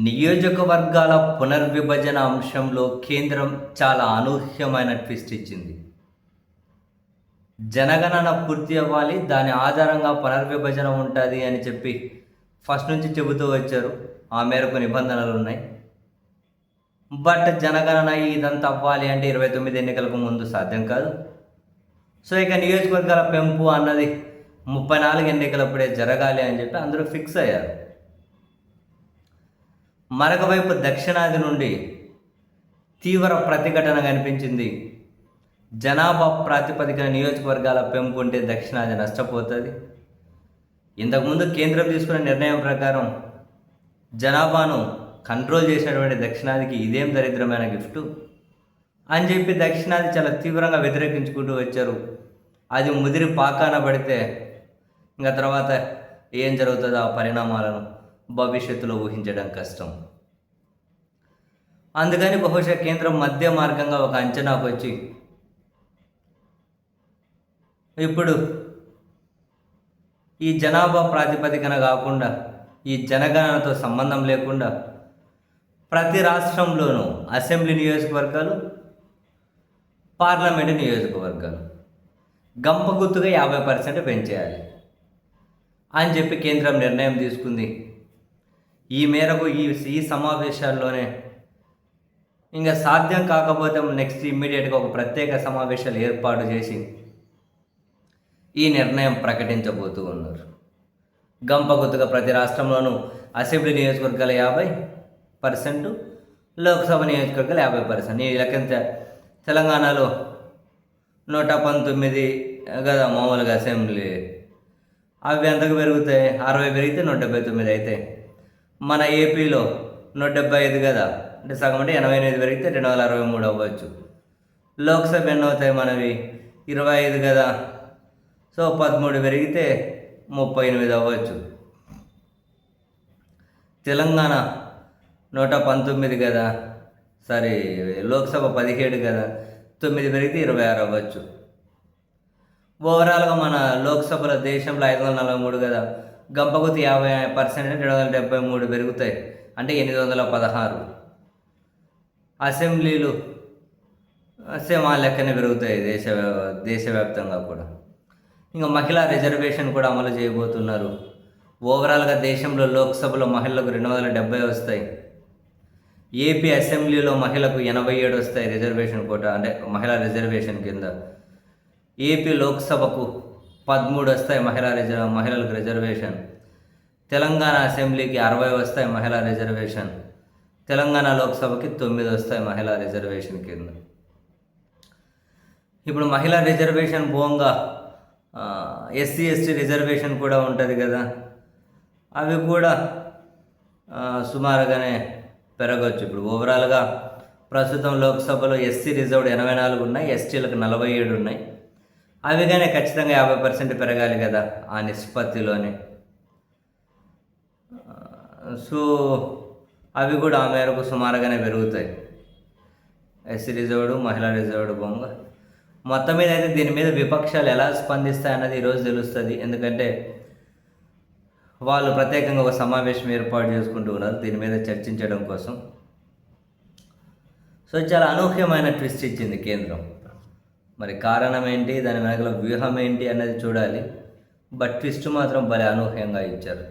నియోజకవర్గాల పునర్విభజన అంశంలో కేంద్రం చాలా అనూహ్యమైన ట్విస్ట్ ఇచ్చింది. జనగణన పూర్తి అవ్వాలి, దాని ఆధారంగా పునర్విభజన ఉంటుంది అని చెప్పి ఫస్ట్ నుంచి చెబుతూ వచ్చారు. ఆ మేరకు నిబంధనలు ఉన్నాయి. బట్ జనగణన ఇదంతా అవ్వాలి అంటే 29 ఎన్నికలకు ముందు సాధ్యం కాదు. సో ఇక నియోజకవర్గాల పెంపు అన్నది 34 ఎన్నికలప్పుడే జరగాలి అని చెప్పి అందరూ ఫిక్స్ అయ్యారు. మరొక వైపు దక్షిణాది నుండి తీవ్ర ప్రతిఘటన కనిపించింది. జనాభా ప్రాతిపదికన నియోజకవర్గాల పెంపు ఉంటే దక్షిణాది నష్టపోతుంది. ఇంతకుముందు కేంద్రం తీసుకున్న నిర్ణయం ప్రకారం జనాభాను కంట్రోల్ చేసినటువంటి దక్షిణాదికి ఇదేం దరిద్రమైన గిఫ్ట్ అని చెప్పి దక్షిణాది చాలా తీవ్రంగా వ్యతిరేకించుకుంటూ వచ్చారు. అది ముదిరి పాకాన పడితే ఇంకా తర్వాత ఏం జరుగుతుందో ఆ పరిణామాలను భవిష్యత్తులో ఊహించడం కష్టం. అందుకని బహుశా కేంద్రం మధ్య మార్గంగా ఒక అంచనాకు వచ్చి ఇప్పుడు ఈ జనాభా ప్రాతిపదికన కాకుండా, ఈ జనగణనతో సంబంధం లేకుండా ప్రతి రాష్ట్రంలోనూ అసెంబ్లీ నియోజకవర్గాలు, పార్లమెంటు నియోజకవర్గాలు గంపగుత్తుగా 50% పెంచేయాలి అని చెప్పి కేంద్రం నిర్ణయం తీసుకుంది. ఈ మేరకు ఈ సమావేశాల్లోనే ఇంకా సాధ్యం కాకపోతే నెక్స్ట్ ఇమ్మీడియట్గా ఒక ప్రత్యేక సమావేశాలు ఏర్పాటు చేసి ఈ నిర్ణయం ప్రకటించబోతూ ఉన్నారు. గంపగుత్తుగా ప్రతి రాష్ట్రంలోనూ అసెంబ్లీ నియోజకవర్గాలు 50%, లోక్సభ నియోజకవర్గాలు 50%. ఈ లెక్క తెలంగాణలో 119 కదా మామూలుగా అసెంబ్లీ, అవి ఎంతకు పెరుగుతాయి? 60 పెరిగితే 179 అవుతాయి. మన ఏపీలో 175 కదా, అంటే సగం అంటే 88 పెరిగితే 263 అవ్వచ్చు. లోక్సభ ఎన్ని అవుతాయి మనవి? 25 కదా, సో 13 పెరిగితే 38 అవ్వచ్చు. తెలంగాణ 119 కదా, సరే లోక్సభ 17 కదా, 9 పెరిగితే 26 అవ్వచ్చు. ఓవరాల్గా మన లోక్సభలో దేశంలో 543 కదా, గంపగుత్తి 50% అంటే 273 పెరుగుతాయి, అంటే 816. అసెంబ్లీలు సేమ్ ఆ లెక్కనే పెరుగుతాయి దేశవ్యాప్తంగా కూడా. ఇంకా మహిళా రిజర్వేషన్ కూడా అమలు చేయబోతున్నారు. ఓవరాల్గా దేశంలో లోక్సభలో మహిళలకు 270 వస్తాయి. ఏపీ అసెంబ్లీలో మహిళకు 87 వస్తాయి రిజర్వేషన్ కోటా, అంటే మహిళా రిజర్వేషన్ కింద. ఏపీ లోక్సభకు 13 వస్తాయి మహిళలకు రిజర్వేషన్. తెలంగాణ అసెంబ్లీకి 60 వస్తాయి మహిళా రిజర్వేషన్. తెలంగాణ లోక్సభకి 9 వస్తాయి మహిళా రిజర్వేషన్ కింద. ఇప్పుడు మహిళా రిజర్వేషన్ పోగా ఎస్సీ ఎస్టీ రిజర్వేషన్ కూడా ఉంటుంది కదా, అవి కూడా సుమారుగానే పెరగవచ్చు. ఇప్పుడు ఓవరాల్గా ప్రస్తుతం లోక్సభలో ఎస్సీ రిజర్వ్డ్ 84 ఉన్నాయి, ఎస్టీలకు 47 ఉన్నాయి. అవి కానీ ఖచ్చితంగా 50% పెరగాలి కదా ఆ నిష్పత్తిలోనే. సో అవి కూడా ఆ మేరకు సుమారుగానే పెరుగుతాయి, ఎస్సీ రిజర్వ్డ్, మహిళా రిజర్వ్డ్ బొంగ. మొత్తం మీద అయితే దీని మీద విపక్షాలు ఎలా స్పందిస్తాయన్నది ఈరోజు తెలుస్తుంది. ఎందుకంటే వాళ్ళు ప్రత్యేకంగా ఒక సమావేశం ఏర్పాటు చేసుకుంటూ ఉన్నారు దీని మీద చర్చించడం కోసం. సో చాలా అనూహ్యమైన ట్విస్ట్ ఇచ్చింది కేంద్రం. మరి కారణం ఏంటి, దాని వెనకాల వ్యూహం ఏంటి అన్నది చూడాలి. బట్ ట్విస్ట్ మాత్రం భలే అనూహ్యంగా ఇచ్చారు.